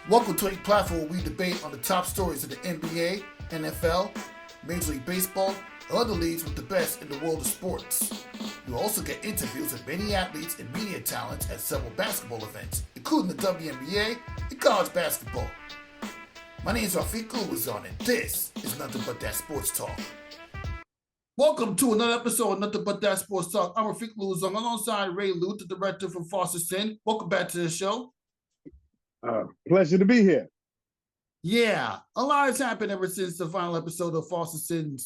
Welcome to a platform where we debate on the top stories of the NBA, NFL, Major League Baseball, and other leagues with the best in the world of sports. You'll also get interviews with many athletes and media talents at several basketball events, including the WNBA and college basketball. My name is Rafiq Louther, and this is Nothing But That Sports Talk. Welcome to another episode of Nothing But That Sports Talk. I'm Rafiq Louther alongside Raymond, the director from Foster Sin. Welcome back to the show. Pleasure to be here. Yeah, a lot has happened ever since the final episode of Foster Sin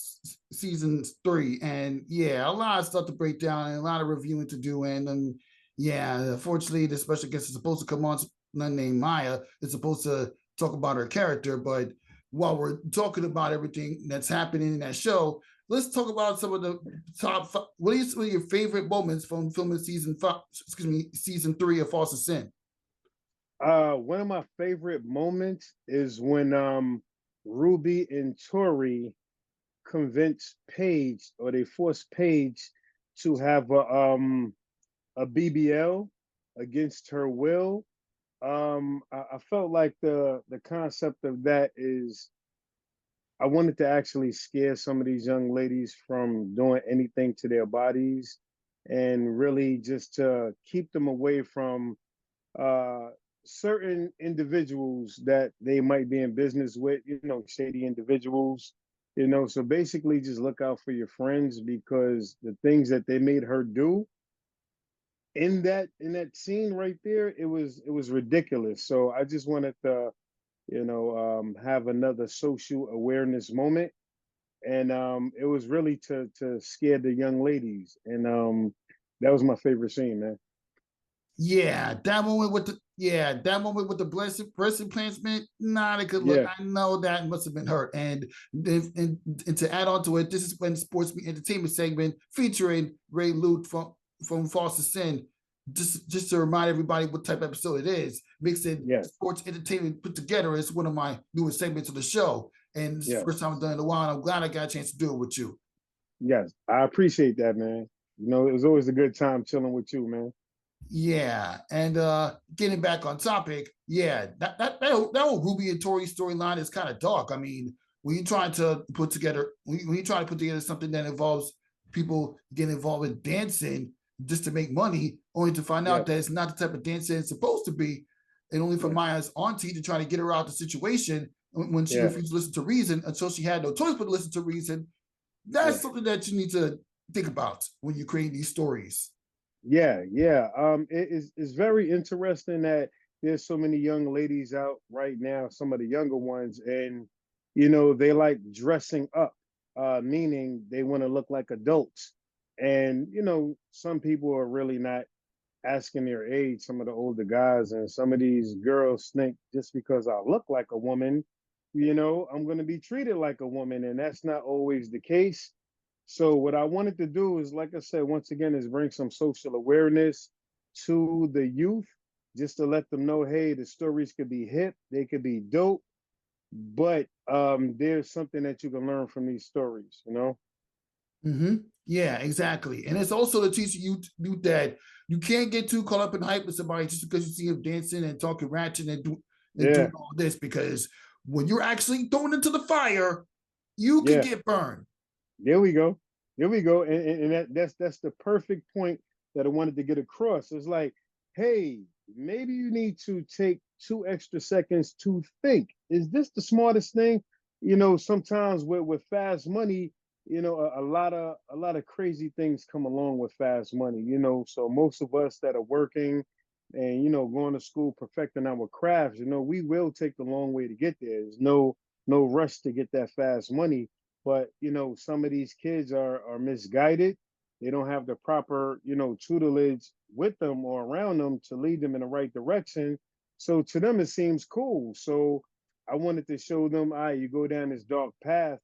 season 3, and yeah, a lot of stuff to break down and a lot of reviewing to do. And yeah, unfortunately, the special guest is supposed to come on, none named Maya, is supposed to talk about her character. But while we're talking about everything that's happening in that show, let's talk about some of the top. What are some of your favorite moments from filming season 3 of Foster Sin? One of my favorite moments is when Ruby and Tori convinced Paige, or they forced Paige to have a BBL against her will. I felt like the concept of that is I wanted to actually scare some of these young ladies from doing anything to their bodies and really just to keep them away from certain individuals that they might be in business with, shady individuals, so basically just look out for your friends, because the things that they made her do in that scene right there, it was ridiculous. So I just wanted to, have another social awareness moment. And it was really to scare the young ladies. And that was my favorite scene, man. Yeah, that moment with the breast implantment, not a good look. Yeah. I know that must have been hurt. And to add on to it, this is when Sports Entertainment segment featuring Ray Lute from Foster Sin. Just to remind everybody what type of episode it is. Mixing Sports Entertainment put together is one of my newest segments of the show. And this is the first time I've done it in a while, and I'm glad I got a chance to do it with you. Yes, I appreciate that, man. It was always a good time chilling with you, man. Yeah, and getting back on topic, that whole Ruby and Tori storyline is kind of dark. I mean, when you try to put together something that involves people getting involved in dancing just to make money, only to find out that it's not the type of dancing it's supposed to be, and only for Maya's auntie to try to get her out of the situation when she refused to listen to reason until she had no choice but to listen to reason. That's something that you need to think about when you're creating these stories. Yeah. It's very interesting that there's so many young ladies out right now, some of the younger ones, and they like dressing up, meaning they want to look like adults. And some people are really not asking their age, some of the older guys, and some of these girls think just because I look like a woman, I'm going to be treated like a woman, and that's not always the case. So what I wanted to do is, like I said, once again, is bring some social awareness to the youth, just to let them know, hey, the stories could be hip, they could be dope, but there's something that you can learn from these stories, Mm-hmm. Yeah, exactly. And it's also to teach you that you can't get too caught up in hype with somebody just because you see him dancing and talking ratchet and doing all this, because when you're actually thrown into the fire, you can get burned. There we go. And that's the perfect point that I wanted to get across. It's like, hey, maybe you need to take 2 extra seconds to think. Is this the smartest thing? Sometimes with fast money, a lot of crazy things come along with fast money, so most of us that are working and, going to school, perfecting our crafts, we will take the long way to get there. There's no rush to get that fast money. But, some of these kids are misguided. They don't have the proper, tutelage with them or around them to lead them in the right direction. So to them, it seems cool. So I wanted to show them, you go down this dark path,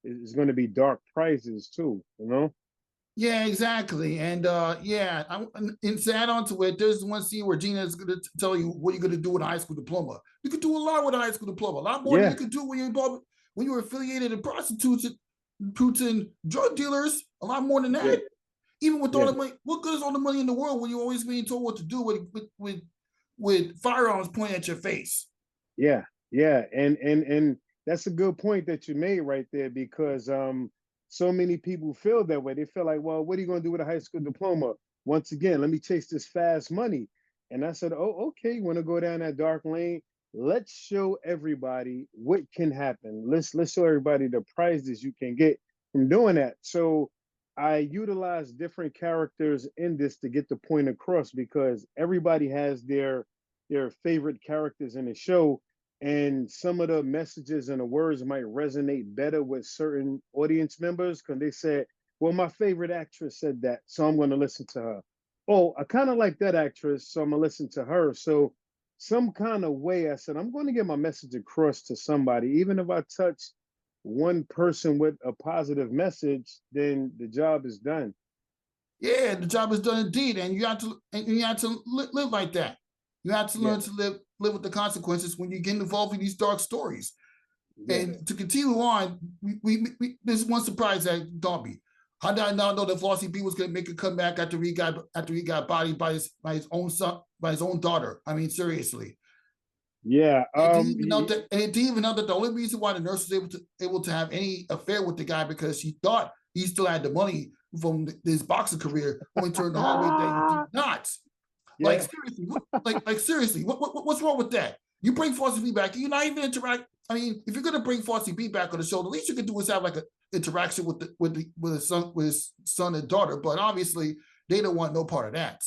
it's going to be dark prizes too, Yeah, exactly. And and to add on to it, there's one scene where Gina is going to tell you what you're going to do with a high school diploma. You could do a lot with a high school diploma, a lot more than you could do when you're involved, when you were affiliated in prostitutes and drug dealers, a lot more than that. Yeah. Even with all the money, what good is all the money in the world when you're always being told what to do with firearms pointed at your face? Yeah, yeah, and that's a good point that you made right there because so many people feel that way. They feel like, well, what are you going to do with a high school diploma? Once again, let me chase this fast money. And I said, oh, okay, you want to go down that dark lane? Let's show everybody what can happen. Let's show everybody the prizes you can get from doing that. So I utilize different characters in this to get the point across because everybody has their favorite characters in the show, and some of the messages and the words might resonate better with certain audience members because they said, well, my favorite actress said that, so I'm going to listen to her. Oh, I kind of like that actress, so I'm going to listen to her. So some kind of way I said, I'm going to get my message across to somebody. Even if I touch one person with a positive message, then the job is done. Yeah, the job is done indeed, and you have to live like that. You have to Yeah, learn to live with the consequences when you get involved in these dark stories. yes. And to continue on, there's one surprise that dawned me. How did I not know that Flossie B was going to make a comeback after he got bodied by his own son, by his own daughter? I mean, seriously. Yeah. And it didn't even know that the only reason why the nurse was able to have any affair with the guy because she thought he still had the money from his boxing career, only turned the hallway that he did not. Like Yeah. seriously, like seriously, what's wrong with that? You bring Foster B back, you're not even interact. I mean, if you're gonna bring Foster B back on the show, the least you can do is have like an interaction with his son and daughter. But obviously, they don't want no part of that.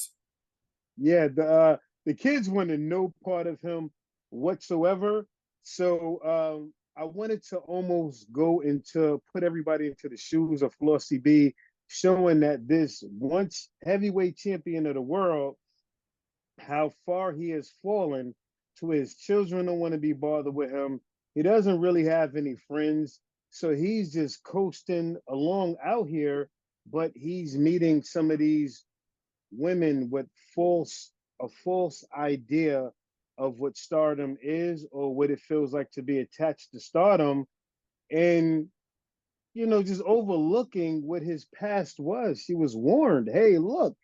Yeah, the kids wanted no part of him whatsoever. So I wanted to almost go into put everybody into the shoes of Flossie B, showing that this once heavyweight champion of the world, how far he has fallen to his children don't want to be bothered with him. He doesn't really have any friends. So he's just coasting along out here, but he's meeting some of these women with a false idea of what stardom is or what it feels like to be attached to stardom, and just overlooking what his past was. She was warned, hey, look,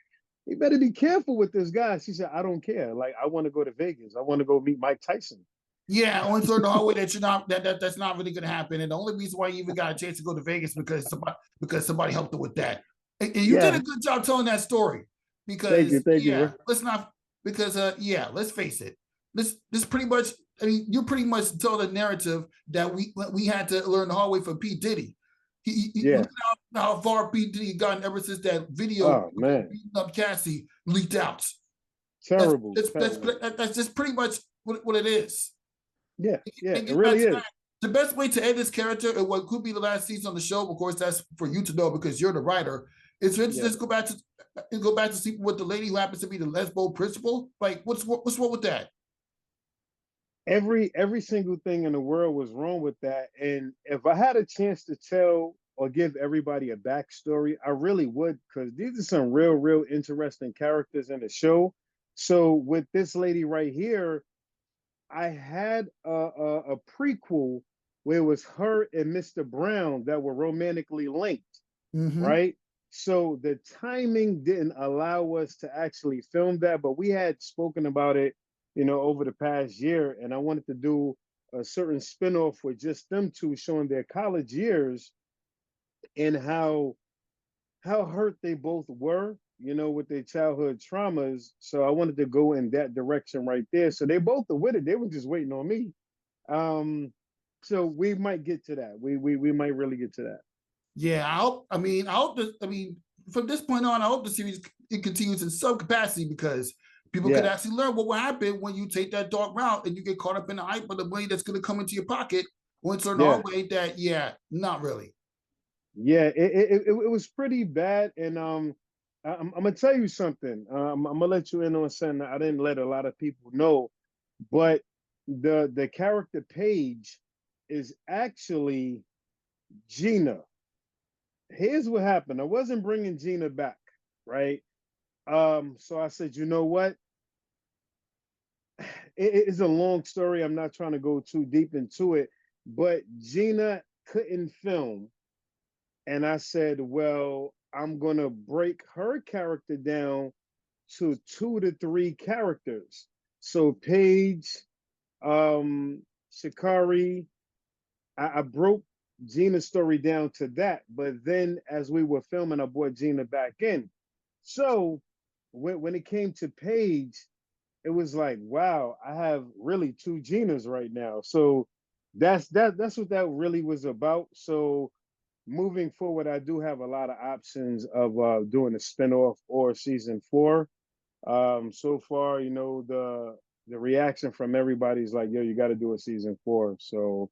you better be careful with this guy. She said, I don't care, like, I want to go to Vegas, I want to go meet Mike Tyson. Yeah, I went through the hallway that you're not that's not really gonna happen. And the only reason why you even got a chance to go to Vegas because somebody helped her with that. And you did Yeah, a good job telling that story. Because thank you, yeah, bro. let's not because yeah, let's face it. This pretty much I mean, you pretty much tell the narrative that we had to learn the hard way from P. Diddy. Yeah. Look at how far P. Diddy gotten ever since that video Oh man, beating up Cassie leaked out. That's terrible, that's that's terrible. that's just pretty much what it is. Yeah, yeah, And it get back really to that. is. The best way to end this character and what could be the last season on the show, of course, that's for you to know because you're the writer. Is to Yeah. just go back to see what the lady who happens to be the lesbo principal. Like, what's wrong with that? Every single thing in the world was wrong with that. And if I had a chance to tell or give everybody a backstory, I really would, because these are some real interesting characters in the show. So with this lady right here, I had a prequel where it was her and Mr. Brown that were romantically linked, Mm-hmm. right? So the timing didn't allow us to actually film that, but we had spoken about it, over the past year. And I wanted to do a certain spinoff with just them two showing their college years and how hurt they both were, with their childhood traumas. So I wanted to go in that direction right there. So they both are with it. They were just waiting on me. Um, so we might get to that. We might really get to that. Yeah, I hope. I mean, I hope. I mean, from this point on, I hope the series it continues in some capacity because people could Yes. actually learn what will happen when you take that dark route and you get caught up in the hype of the money that's going to come into your pocket. Or it's an Yeah. way that, yeah, not really. Yeah, it was pretty bad, and I'm gonna tell you something. I'm gonna let you in on something I didn't let a lot of people know, but the character Paige is actually Gina. Here's what happened. I wasn't bringing Gina back, right? So I said, you know what? It's a long story. I'm not trying to go too deep into it, but Gina couldn't film. And I said, well, I'm going to break her character down to 2 to 3 characters. So Paige, Shikari, I broke Gina's story down to that, but then as we were filming, I brought Gina back in. So when it came to Paige, it was like, wow, I have really two Ginas right now. So that's what that really was about. So moving forward, I do have a lot of options of doing a spinoff or season four. So far, the reaction from everybody's like, yo, you got to do a season four. So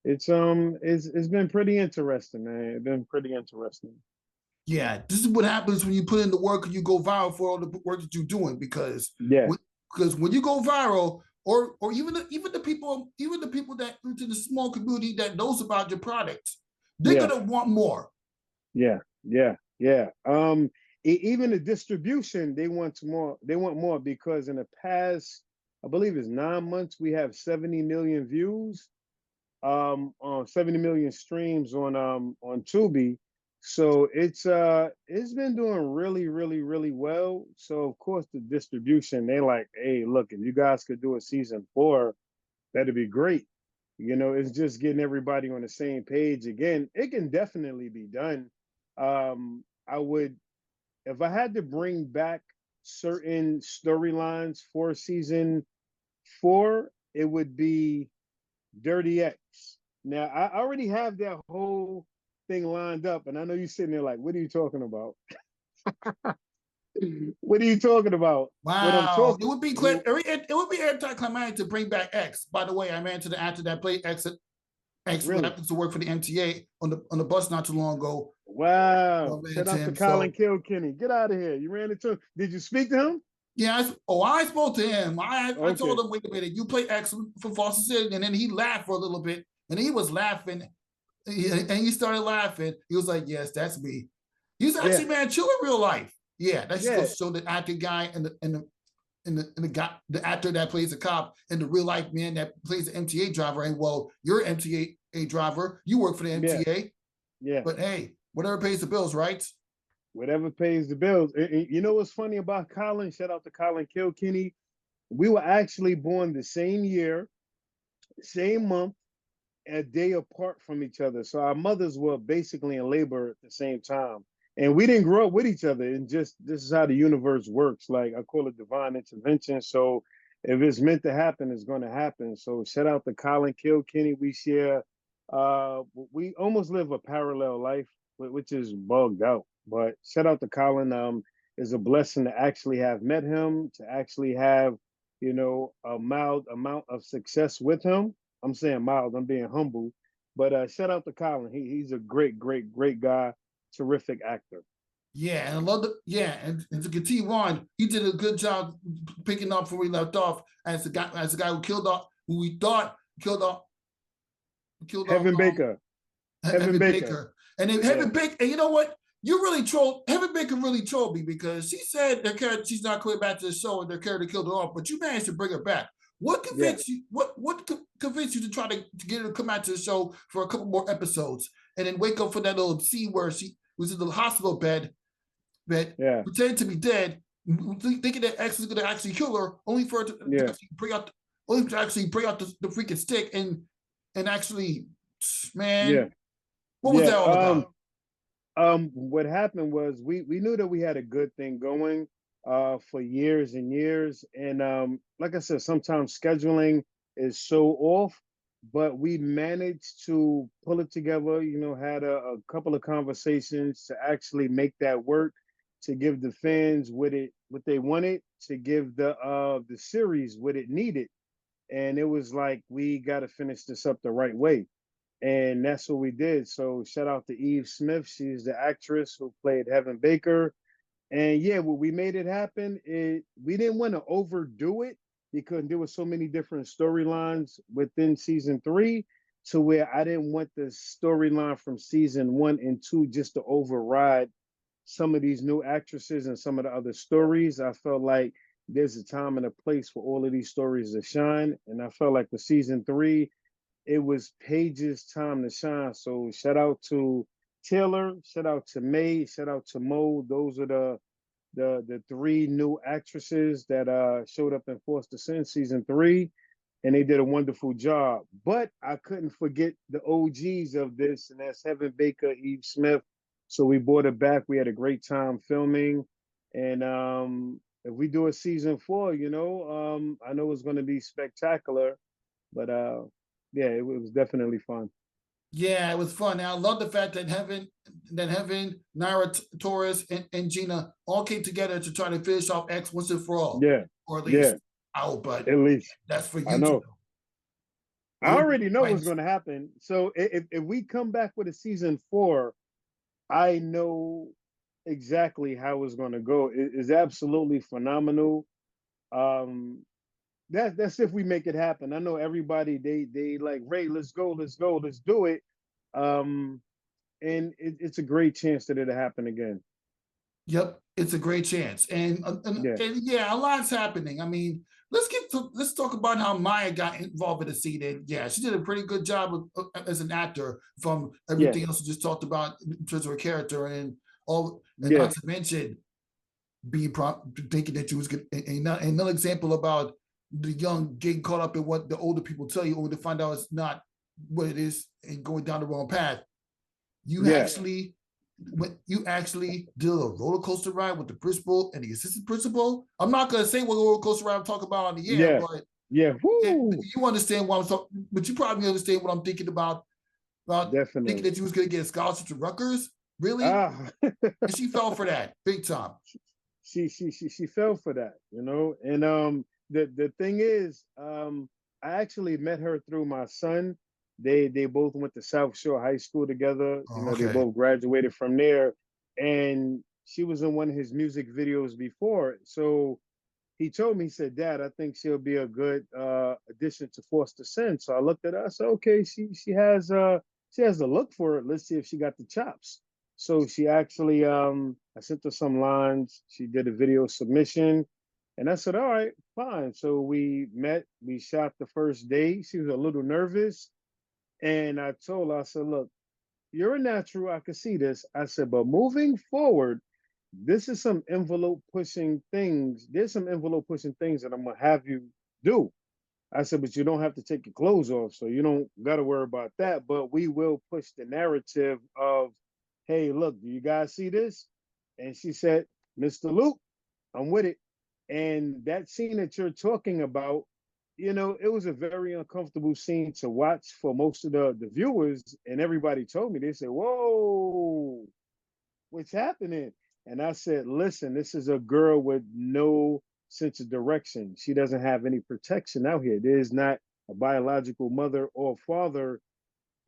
it's been pretty interesting, man. It's been pretty interesting. Yeah, this is what happens when you put in the work and you go viral for all the work that you're doing. Yeah, Because when you go viral, or even the people that into the small community that knows about your products, they're yeah, gonna want more. yeah, yeah. Even the distribution, they want more. They want more because in the past, I believe it's 9 months, we have 70 million views, on 70 million streams on Tubi. So it's been doing really, really, really well. So of course the distribution, they like, hey, look, if you guys could do a season four, that'd be great. It's just getting everybody on the same page again. It can definitely be done. I would, if I had to bring back certain storylines for season four, it would be Dirty X. Now, I already have that whole thing lined up, and I know you're sitting there like, what are you talking about? What are you talking about? What I'm Wow, talking it would be anticlimactic to bring back X. By the way, I ran to the actor that played X. X really. happens to work for the MTA on the bus not too long ago. I Wow. ran Shout into out to him. Colin So Kilkenny. Get out of here. You ran into him. Did you speak to him? yeah, I spoke to him. I told Okay. him, wait a minute, you play X for Foster City, and then he laughed for a little bit, and he was laughing, and he started laughing. He was like, "Yes, that's me." He's Yeah. actually man chill in real life. Yeah, that just Yeah. goes to show the actor guy and the guy, the actor that plays the cop, and the real life man that plays the MTA driver. And well, you're an MTA driver. You work for the Yeah. MTA, Yeah. but hey, whatever pays the bills, right? Whatever pays the bills. And you know what's funny about Colin? Shout out to Colin Kilkenny. We were actually born the same year, same month, a day apart from each other. So our mothers were basically in labor at the same time. And we didn't grow up with each other. And just this is how the universe works. Like I call it divine intervention. So if it's meant to happen, it's going to happen. So shout out to Colin Kilkenny. We share, we almost live a parallel life, which is bugged out. But shout out to Colin. It's a blessing to actually have met him, to actually have, a mild amount of success with him. I'm saying mild. I'm being humble, but shout out to Colin. He's a great, great, great guy. Terrific actor. Yeah, and I love and to continue on, he did a good job picking up from where he left off as the guy who killed off who we thought killed off Heaven Baker. Heaven Heaven Baker. Baker. And then Yeah. Heaven Baker, and you know what? You really trolled Heaven Baker really trolled me because she said their character she's not coming back to the show and their character killed her off, but you managed to bring her back. What Yeah. convinced you? What convinced you to try to get her to come out to the show for a couple more episodes and then wake up for that little scene where she was in the hospital bed Yeah. pretending to be dead, thinking that X is going to actually kill her, only for her to Yeah. actually bring out the freaking stick and actually, man, Yeah. what was Yeah. that all about? What happened was we knew that we had a good thing going for years and years. And like I said, sometimes scheduling is so off, but we managed to pull it together, had a couple of conversations to actually make that work, to give the fans what they wanted, to give the series what it needed. And it was like we gotta finish this up the right way, and that's what we did. So shout out to Eve Smith. She's the actress who played Heaven Baker. And yeah, well, we made it happen. We didn't want to overdo it because there were so many different storylines within season three, to where I didn't want the storyline from season one and two just to override some of these new actresses and some of the other stories. I felt like there's a time and a place for all of these stories to shine. And I felt like for season three, it was Paige's time to shine. So shout out to Taylor, shout out to May, shout out to Mo. Those are the three new actresses that showed up in Forced Descent season three. and they did a wonderful job. But I couldn't forget the OGs of this, and that's Heaven Baker, Eve Smith. So we brought it back. We had a great time filming, and if we do a season 4, I know it's going to be spectacular. But yeah, it was definitely fun. Yeah, it was fun. And I love the fact that Heaven, Naira Torres, and Gina all came together to try to finish off X once and for all, Yeah, or at yeah, least out. But at least that's for I you to know. know. I You're already know what's right. going to happen. So if we come back with a season 4, I know exactly how it's going to go. It is absolutely phenomenal. Um, that's if we make it happen. I know everybody they like, Ray, let's go, let's do it. Um, and it's a great chance that it'll happen again. Yep, it's a great chance, Yeah, and yeah, a lot's happening. I mean, let's talk about how Maya got involved in the scene. And yeah, she did a pretty good job as an actor from yeah, everything else we just talked about in terms of her character and all, and yeah, not to mention thinking that you was good. And another example about the young getting caught up in what the older people tell you, only to find out it's not what it is and going down the wrong path. You yeah, actually when you actually did a roller coaster ride with the principal and the assistant principal. I'm not going to say what roller coaster ride I'm talking about on the air, yeah, but yeah. Woo! you understand what I'm talking. But you probably understand what I'm thinking about thinking Definitely. that you was going to get a scholarship to Rutgers. Really? Ah, And she fell for that big time. she fell for that, And the thing is, I actually met her through my son. They both went to South Shore High School together. Oh, They okay. both graduated from there, and she was in one of his music videos before. So he told me, he said, Dad, I think she'll be a good addition to Foster Sin. So I looked at her, I said, okay, she has the look for it. Let's see if she got the chops. So she actually I sent her some lines. She did a video submission. And I said, all right, fine. So we met, we shot the first day. She was a little nervous. And I told her, I said, look, you're a natural. I could see this. I said, but moving forward, this is some envelope pushing things. There's some envelope pushing things that I'm gonna have you do. I said, but you don't have to take your clothes off, so you don't gotta worry about that. But we will push the narrative of, hey, look, do you guys see this? And she said, Mr. Luke, I'm with it. And that scene that you're talking about, it was a very uncomfortable scene to watch for most of the viewers. And everybody told me, they said, whoa, what's happening? And I said, listen, this is a girl with no sense of direction. She doesn't have any protection out here. There's not a biological mother or father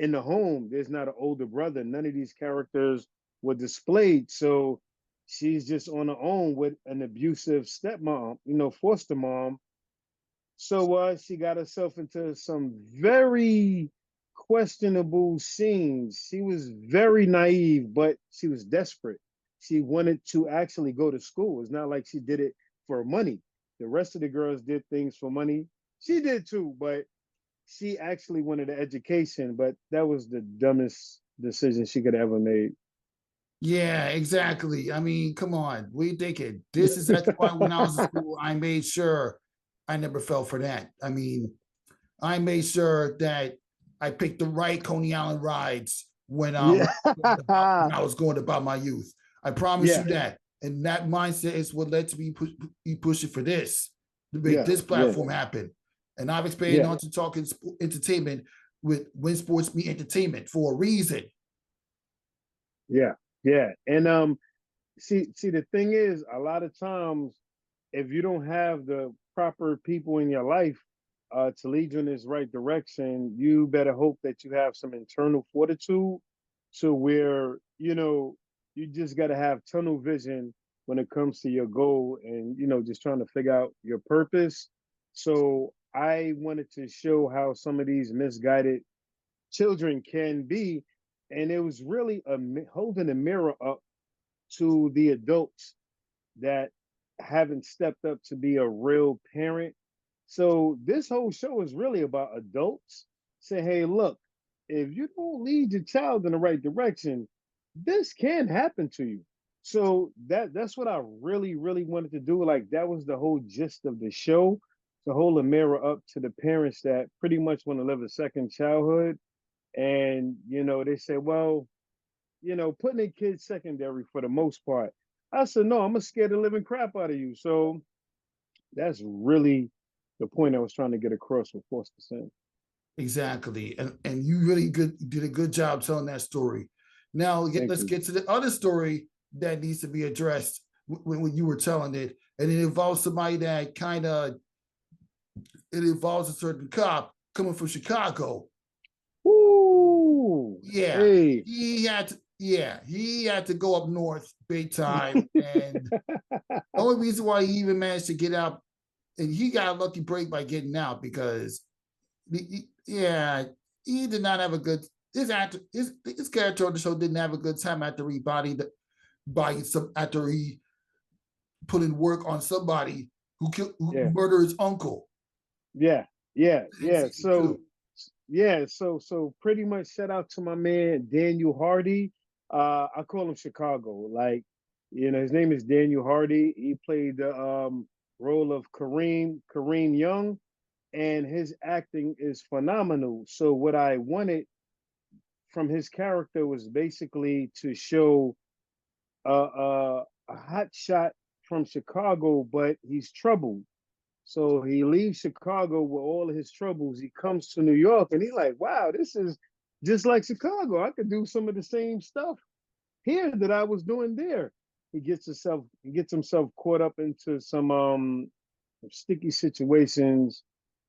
in the home. There's not an older brother. None of these characters were displayed. So she's just on her own with an abusive stepmom, foster mom. So she got herself into some very questionable scenes. She was very naive, but she was desperate. She wanted to actually go to school. It's not like she did it for money. The rest of the girls did things for money. She did too, but she actually wanted an education, but that was the dumbest decision she could have ever made. Yeah, exactly. I mean, come on. We thinking this is that's why when I was in school, I made sure I never fell for that. I mean, I made sure that I picked the right Coney Island rides Yeah. when I was going about my youth. I promise you Yeah. that. And that mindset is what led to me pushing for this to make Yeah. this Yeah. platform happen. And I've expanded Yeah. on to talking entertainment with When Sports Meet Entertainment for a reason. Yeah. Yeah. And see the thing is, a lot of times if you don't have the proper people in your life to lead you in this right direction, you better hope that you have some internal fortitude to where, you just got to have tunnel vision when it comes to your goal and, just trying to figure out your purpose. So I wanted to show how some of these misguided children can be. And it was really holding a mirror up to the adults that haven't stepped up to be a real parent. So this whole show is really about adults say, hey, look, if you don't lead your child in the right direction, this can happen to you. So that's what I really, really wanted to do. Like that was the whole gist of the show. to hold a mirror up to the parents that pretty much want to live a second childhood. And, they say, well, putting their kids secondary for the most part. I said, no, I'm scared the living crap out of you. So that's really the point I was trying to get across with Forced Descent. Exactly. And you really did a good job telling that story. Now Thank let's you. get to the other story that needs to be addressed when you were telling it. And it involves somebody that it involves a certain cop coming from Chicago. Ooh, Yeah. hey. He had to go up north big time. And the only reason why he even managed to get out, and he got a lucky break by getting out because yeah, he did not have a good his character on the show didn't have a good time after he bodied by some after he put in work on somebody who Yeah, murdered his uncle yeah, yeah, in yeah. season two. So pretty much shout out to my man Daniel Hardy. I call him Chicago. Like, his name is Daniel Hardy. He played the role of Kareem Young, and his acting is phenomenal. So what I wanted from his character was basically to show a hot shot from Chicago, but he's troubled. So he leaves Chicago with all of his troubles. He comes to New York and he's like, wow, this is just like Chicago. I could do some of the same stuff here that I was doing there. He gets himself caught up into some sticky situations,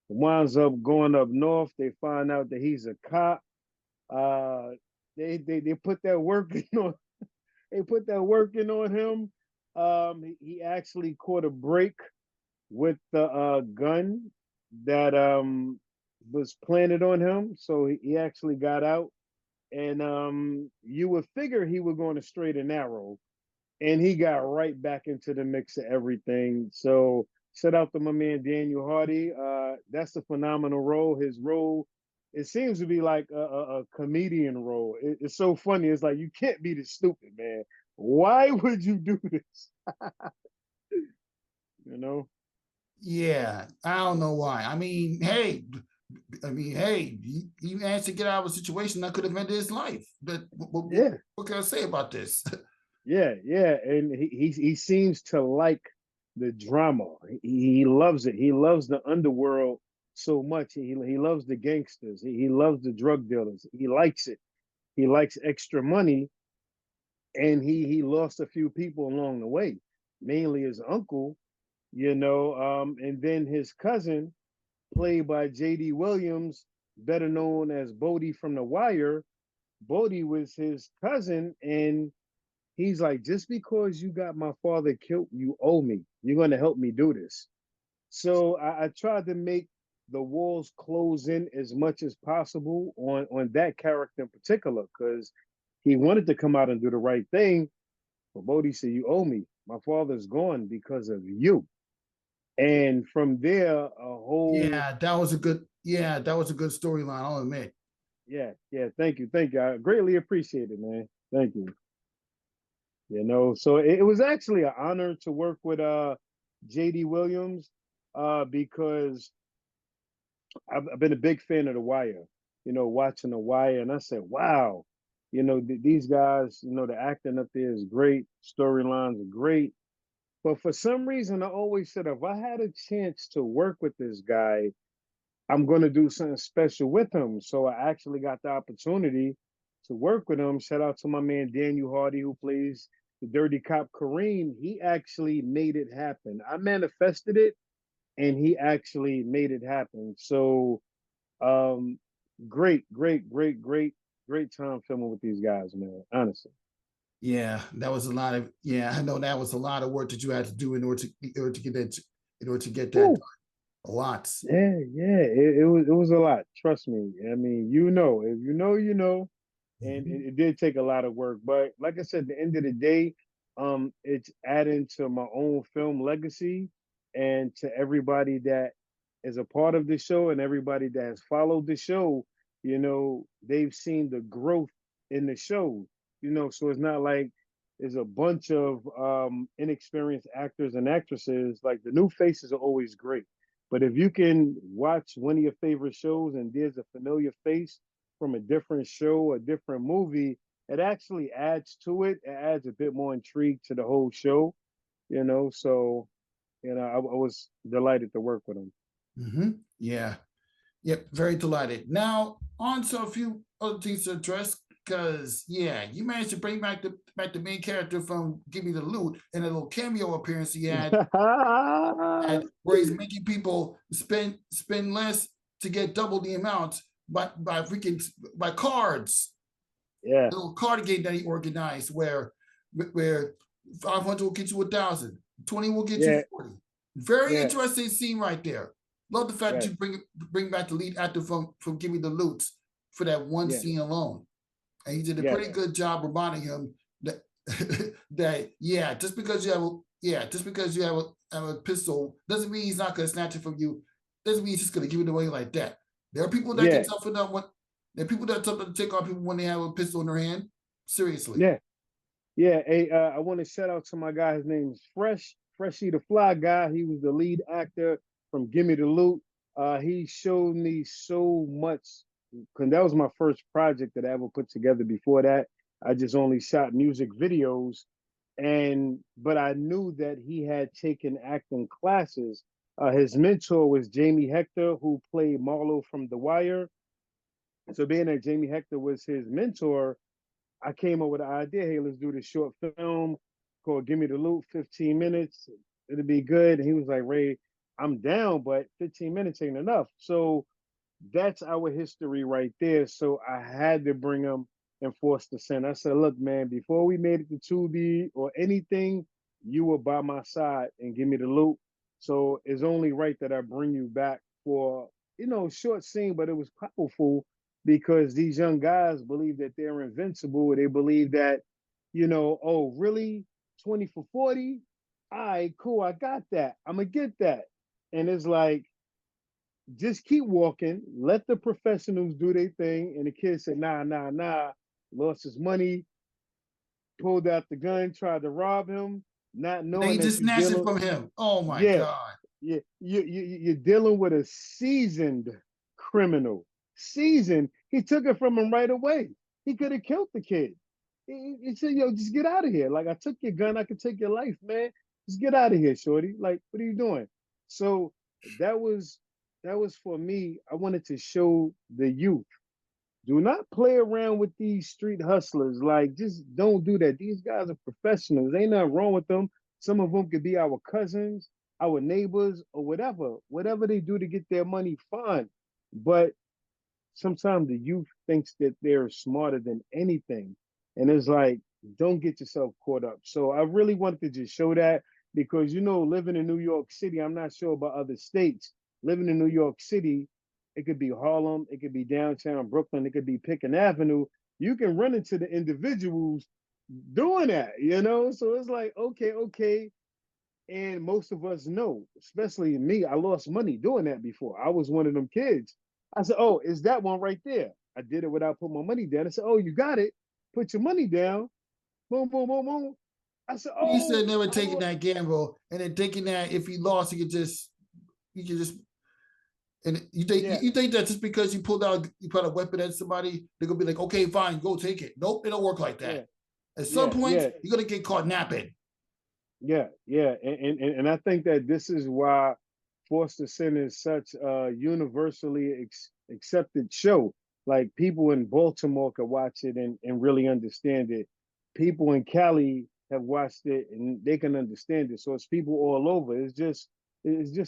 winds up going up north. They find out that he's a cop. Uh they put that work in on they put that work in on him. He actually caught a break with the gun that was planted on him. So he actually got out. And you would figure he would go on a straight and narrow. And he got right back into the mix of everything. So shout out to my man Daniel Hardy. That's a phenomenal role. His role, it seems to be like a comedian role. It's so funny. It's like you can't be this stupid, man. Why would you do this? You know? Yeah, I don't know why. Hey, he managed to get out of a situation that could have ended his life. But Yeah. what can I say about this? Yeah, and he seems to like the drama. He loves it. He loves the underworld so much. He loves the gangsters. He loves the drug dealers. He likes it. He likes extra money, and he lost a few people along the way, mainly his uncle, and then his cousin, played by J.D. Williams, better known as Bodie from The Wire. Bodie was his cousin, and he's like, just because you got my father killed, you owe me. You're going to help me do this. So I tried to make the walls close in as much as possible on that character in particular, because he wanted to come out and do the right thing. But Bodhi said, you owe me. My father's gone because of you. And from there, a whole, That was a good storyline, I'll admit. yeah, thank you. Thank you. I greatly appreciate it, man. Thank you. So it was actually an honor to work with JD Williams because I've been a big fan of The Wire, watching The Wire, and I said, wow, these guys, the acting up there is great, storylines are great. But for some reason, I always said, if I had a chance to work with this guy, I'm going to do something special with him. So I actually got the opportunity to work with him. Shout out to my man Daniel Hardy, who plays the dirty cop Kareem. He actually made it happen. I manifested it, and he actually made it happen. So um, great time filming with these guys, man. Honestly. I know that was a lot of work that you had to do in order to get that Woo. done. A lot. Yeah. It was a lot. Trust me. I mean, if you know, you know. And Mhm. it did take a lot of work. But like I said, at the end of the day, it's adding to my own film legacy and to everybody that is a part of the show and everybody that has followed the show. They've seen the growth in the show. So it's not like there's a bunch of inexperienced actors and actresses. Like the new faces are always great, But if you can watch one of your favorite shows and there's a familiar face from a different show, a different movie, it actually adds to it. It adds a bit more intrigue to the whole show, you know. So, I was delighted to work with him. Yeah. Yep. Very delighted. Now, on to a few other things to address. Because you managed to bring back the main character from Gimme the Loot in a little cameo appearance he had, where he's making people spend less to get double the amount by cards. Yeah, A little card game that he organized where 500 will get you 1,000, 20 will get you yeah, 40. Very yeah, interesting scene right there. Love the fact that right, you bring back the lead actor from Gimme the Loot for that one yeah, scene alone. And he did a pretty yes, good job reminding him that just because you have a pistol doesn't mean he's not going to snatch it from you. Doesn't mean he's just going to give it away like that. There are people that yeah, get tough enough when there are people that are tough to take on people when they have a pistol in their hand. Seriously. yeah, yeah. Hey, I want to shout out to my guy. His name is Freshy the Fly Guy. He was the lead actor from Gimme the Loot. He showed me so much because that was my first project that I ever put together. Before that, I just only shot music videos, but I knew that he had taken acting classes. His mentor was Jamie Hector, who played Marlo from The Wire. So being that Jamie Hector was his mentor, I came up with an idea. Hey, let's do this short film called Gimme the Loot, 15 minutes. It'll be good. And he was like, Ray, I'm down, but 15 minutes ain't enough. So that's our history right there. So I had to bring him and force the sin. I said, look, man, before we made it to 2D or anything, you were by my side and give me the loot. So it's only right that I bring you back for, short scene, but it was powerful because these young guys believe that they're invincible. They believe that, oh, really? 20 for 40? All right, cool. I got that. I'm going to get that. And it's like, just keep walking, let the professionals do their thing. And the kid said, nah, nah, nah, lost his money, pulled out the gun, tried to rob him, not Then knowing he that just you're snatched it dealing, from him. Oh my yeah, God. yeah, you're dealing with a seasoned criminal. Seasoned. He took it from him right away. He could have killed the kid. He said, yo, just get out of here. Like, I took your gun, I could take your life, man. Just get out of here, shorty. Like, what are you doing? So that was that was for me. I wanted to show the youth. Do not play around with these street hustlers. Like, just don't do that. These guys are professionals. Ain't nothing wrong with them. Some of them could be our cousins, our neighbors, or whatever. Whatever they do to get their money, fine. But sometimes the youth thinks that they're smarter than anything. And it's like, don't get yourself caught up. So I really wanted to just show that because, living in New York City, I'm not sure about other states. Living in New York City, it could be Harlem, it could be downtown Brooklyn, it could be Pickens Avenue. You can run into the individuals doing that. So it's like, okay. And most of us know, especially me, I lost money doing that before. I was one of them kids. I said, oh, is that one right there? I did it without putting my money down. I said, oh, you got it. Put your money down. Boom, boom, boom, boom. I said, You oh, said never taking that gamble, and then thinking that if he lost, he could just. And yeah, you think that just because you put a weapon at somebody, they're gonna be like, okay, fine, go take it. Nope, it don't work like yeah, that. At some yeah, point, yeah, you're gonna get caught napping. yeah. And I think that this is why Forced to Sin is such a universally accepted show. Like people in Baltimore could watch it and really understand it. People in Cali have watched it and they can understand it. So it's people all over. It's just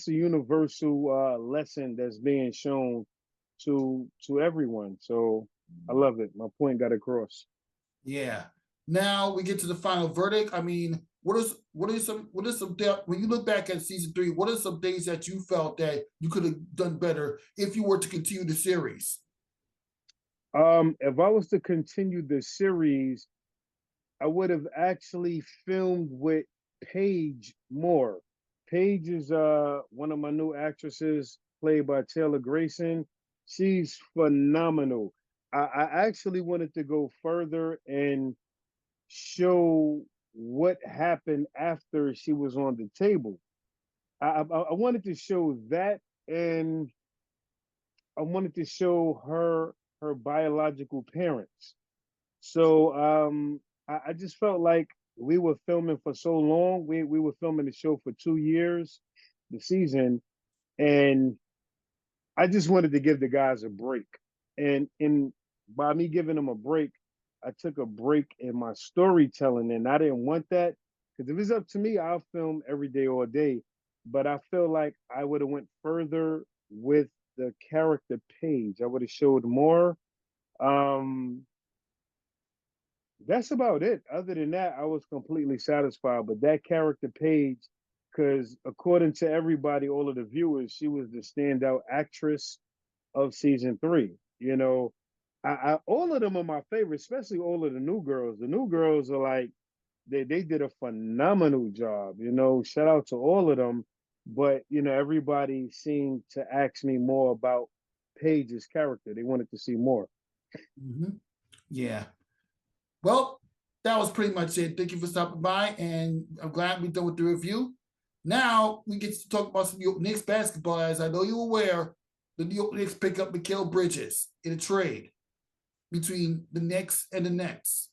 a universal lesson that's being shown to everyone. So I love it. My point got across. Yeah. Now we get to the final verdict. I mean, what is some when you look back at season 3? What are some things that you felt that you could have done better if you were to continue the series? If I was to continue the series, I would have actually filmed with Paige more. Paige is one of my new actresses, played by Taylor Grayson. She's phenomenal. I actually wanted to go further and show what happened after she was on the table. I wanted to show that and I wanted to show her biological parents. So I just felt like we were filming for so long. We were filming the show for 2 years, the season, and I just wanted to give the guys a break. And in by me giving them a break, I took a break in my storytelling, and I didn't want that because if it's up to me, I'll film every day all day. But I feel like I would have went further with the character page. I would have showed more. Um, that's about it. Other than that, I was completely satisfied. But that character page, because according to everybody, all of the viewers, she was the standout actress of season three. I all of them are my favorite, especially all of the new girls. The new girls are like they did a phenomenal job. Shout out to all of them. But everybody seemed to ask me more about Paige's character. They wanted to see more. Mhm. Yeah. Well, that was pretty much it. Thank you for stopping by, and I'm glad we're done with the review. Now we get to talk about some New York Knicks basketball. As I know you're aware, the New York Knicks pick up Mikel Bridges in a trade between the Knicks and the Nets.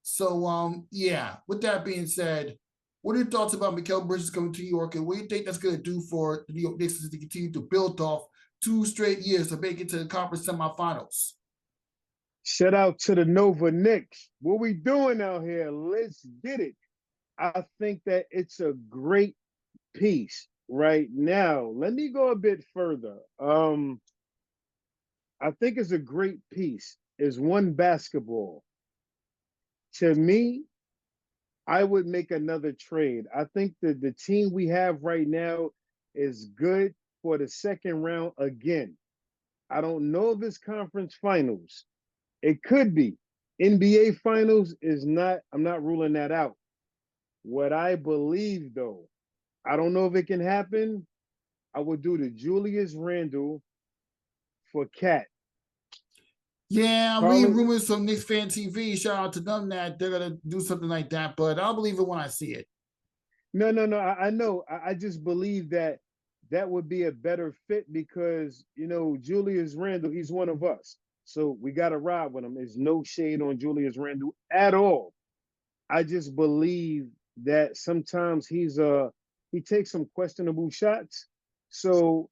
So, yeah. With that being said, what are your thoughts about Mikel Bridges coming to New York, and what do you think that's going to do for the New York Knicks as they continue to build off 2 straight years to make it to the conference semifinals? Shout out to the Nova Knicks. What we doing out here? Let's get it. I think that it's a great piece right now. Let me go a bit further. I think it's a great piece. Is one basketball. To me, I would make another trade. I think that the team we have right now is good for the second round again. I don't know if it's conference finals. It could be. NBA finals is not, I'm not ruling that out. What I believe though, I don't know if it can happen. I would do the Julius Randle for Cat. Yeah, I'm reading Carlin, rumors from Knicks Fan TV. Shout out to them that they're gonna do something like that, but I'll believe it when I see it. no, no, no. I know. I just believe that that would be a better fit because Julius Randle, he's one of us, so we got to ride with him. There's no shade on Julius Randle at all. I just believe that sometimes he takes some questionable shots. So,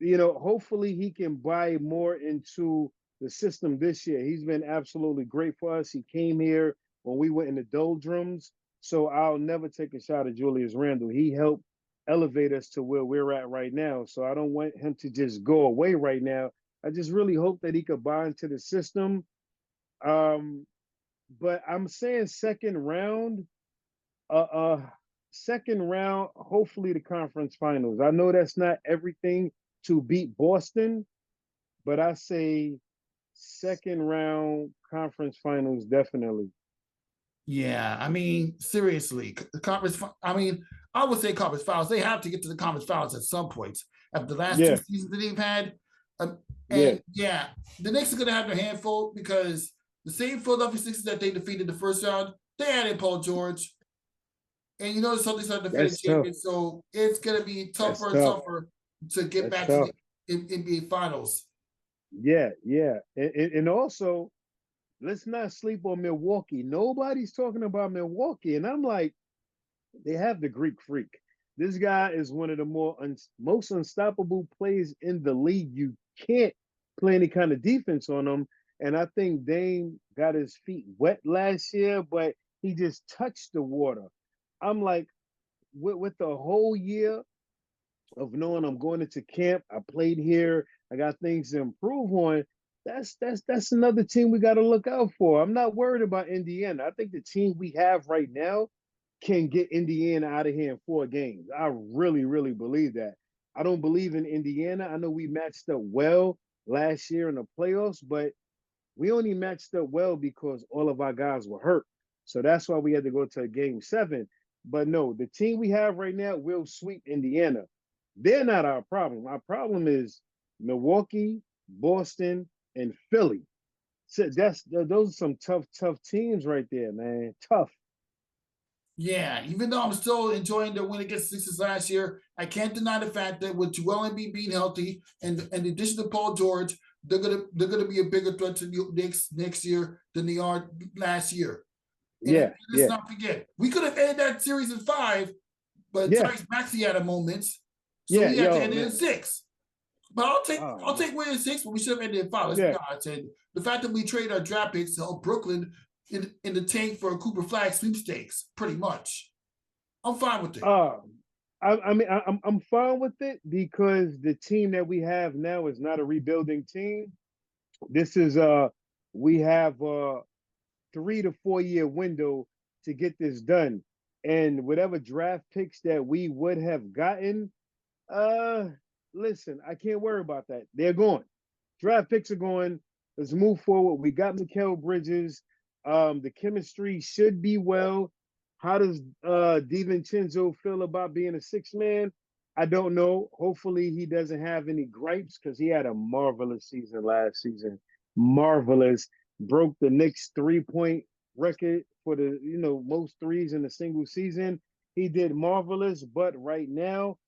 hopefully he can buy more into the system this year. He's been absolutely great for us. He came here when we were in the doldrums. So I'll never take a shot at Julius Randle. He helped elevate us to where we're at right now. So I don't want him to just go away right now. I just really hope that he could buy into the system. Um, but I'm saying uh, uh, second round, hopefully the conference finals. I know that's not everything to beat Boston, but I say second round conference finals definitely. Yeah, I mean, seriously, the conference. I mean, I would say conference finals. They have to get to the conference finals at some points after the last two Yeah, seasons that they've had. yeah, And yeah, the Knicks are going to have their handful because the same Philadelphia Sixers that they defeated the first round, they added Paul George, and the Celtics are defending that's tough. champions, so it's going to be That's tougher and tough. tougher to get That's back to tough. the NBA Finals. Yeah, yeah, and also let's not sleep on Milwaukee. Nobody's talking about Milwaukee, and I'm like, they have the Greek freak. This guy is one of the most unstoppable players in the league. You can't play any kind of defense on him. And I think Dame got his feet wet last year, but he just touched the water. I'm like, with the whole year of knowing I'm going into camp, I played here, I got things to improve on. That's another team we got to look out for. I'm not worried about Indiana. I think the team we have right now can get Indiana out of here in 4 games. I really, really believe that. I don't believe in Indiana. I know we matched up well last year in the playoffs, but we only matched up well because all of our guys were hurt. So that's why we had to go to a game 7. But no, the team we have right now will sweep Indiana. They're not our problem. Our problem is Milwaukee, Boston, and Philly. So those are some tough, tough teams right there, man. Tough. Yeah, even though I'm still enjoying the win against the Sixers last year, I can't deny the fact that with Joel Embiid being healthy and in addition to Paul George, they're gonna be a bigger threat to the Knicks next year than they are last year. And Yeah, let's yeah, not forget, we could have ended that series in 5, but yeah, Tyrese Maxey had a moment, so yeah, we had to yo, end it in man. 6. But I'll take Oh I'll man. take winning 6, but we should have ended in 5. Let's be Yeah. honest. And the fact that we trade our draft picks to help Brooklyn in the tank for a Cooper Flag sweepstakes, pretty much. I'm fine with it. Uh, I'm fine with it because the team that we have now is not a rebuilding team. This is we have a 3 to 4 year window to get this done. And whatever draft picks that we would have gotten, uh listen, I can't worry about that. They're going. Draft picks are going. Let's move forward. We got Mikel Bridges. The chemistry should be well. How does DiVincenzo feel about being a 6 man? I don't know. Hopefully he doesn't have any gripes because he had a marvelous season last season. Marvelous. Broke the Knicks 3 point record for the most threes in a single season. He did marvelous, but right now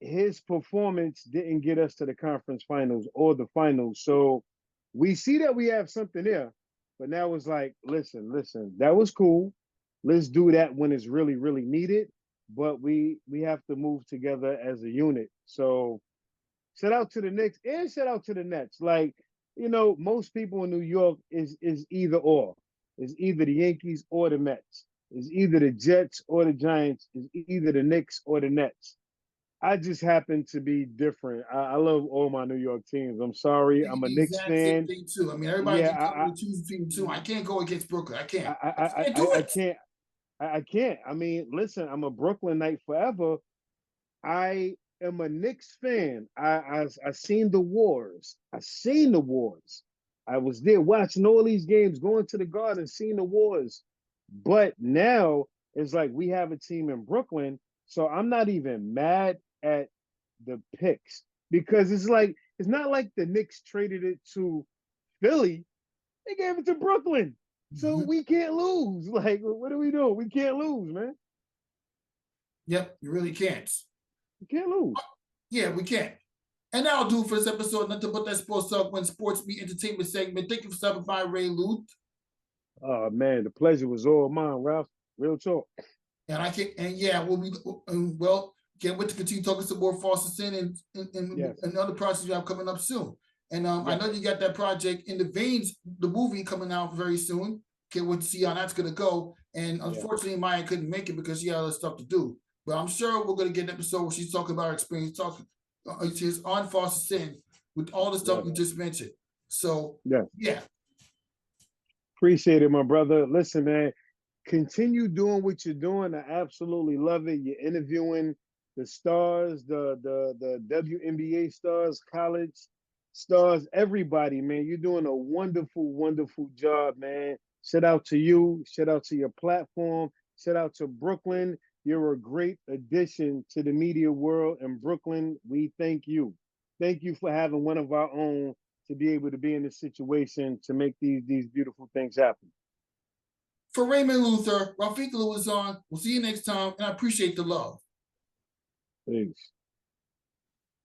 his performance didn't get us to the conference finals or the finals. So we see that we have something there, but now it's like, listen, that was cool. Let's do that when it's really, really needed. But we have to move together as a unit. So shout out to the Knicks and shout out to the Nets. Like, most people in New York is either or. It's either the Yankees or the Mets. It's either the Jets or the Giants. It's either the Knicks or the Nets. I just happen to be different. I love all my New York teams. I'm sorry. I'm Thinking a the Knicks exact same fan. thing too. I mean, everybody Yeah, can tell me to choose between the two. I can't go against Brooklyn. I can't. I I, can't do I it. can't. I can't. I mean, listen, I'm a Brooklyn Knight forever. I am a Knicks fan. I seen the wars. I seen the wars. I was there watching all these games, going to the Garden, seeing the wars. But now it's like we have a team in Brooklyn, so I'm not even mad at the picks because it's not like the Knicks traded it to Philly. They gave it to Brooklyn. So Mhm. we can't lose. Like, what are we doing? We can't lose, man. Yep, you really can't. We can't lose. Yeah, we can't. And that'll do for this episode. Nothing but that sports talk when sports meet entertainment segment. Thank you for stopping by, Ray Luth. Oh man, the pleasure was all mine, Ralph. Real talk. And I can and yeah, we'll be well. Can't wait to continue talking some more Foster Sin Yes, and other projects you have coming up soon. And I know yes, you got that project in the veins, the movie coming out very soon. Can't wait to see how that's gonna go. And yeah, unfortunately, Maya couldn't make it because she had other stuff to do. But I'm sure we're gonna get an episode where she's talking about her experience, talking she's on Foster Sin with all the stuff yes, you just mentioned. So yes. yeah, Appreciate it, my brother. Listen, man, continue doing what you're doing. I absolutely love it. You're interviewing the stars, the WNBA stars, college stars, everybody, man. You're doing a wonderful, wonderful job, man. Shout out to you. Shout out to your platform. Shout out to Brooklyn. You're a great addition to the media world in Brooklyn. We thank you. Thank you for having one of our own to be able to be in this situation to make these beautiful things happen. for Raymond Luther, Rafik Lewis on. We'll see you next time, and I appreciate the love. Thanks.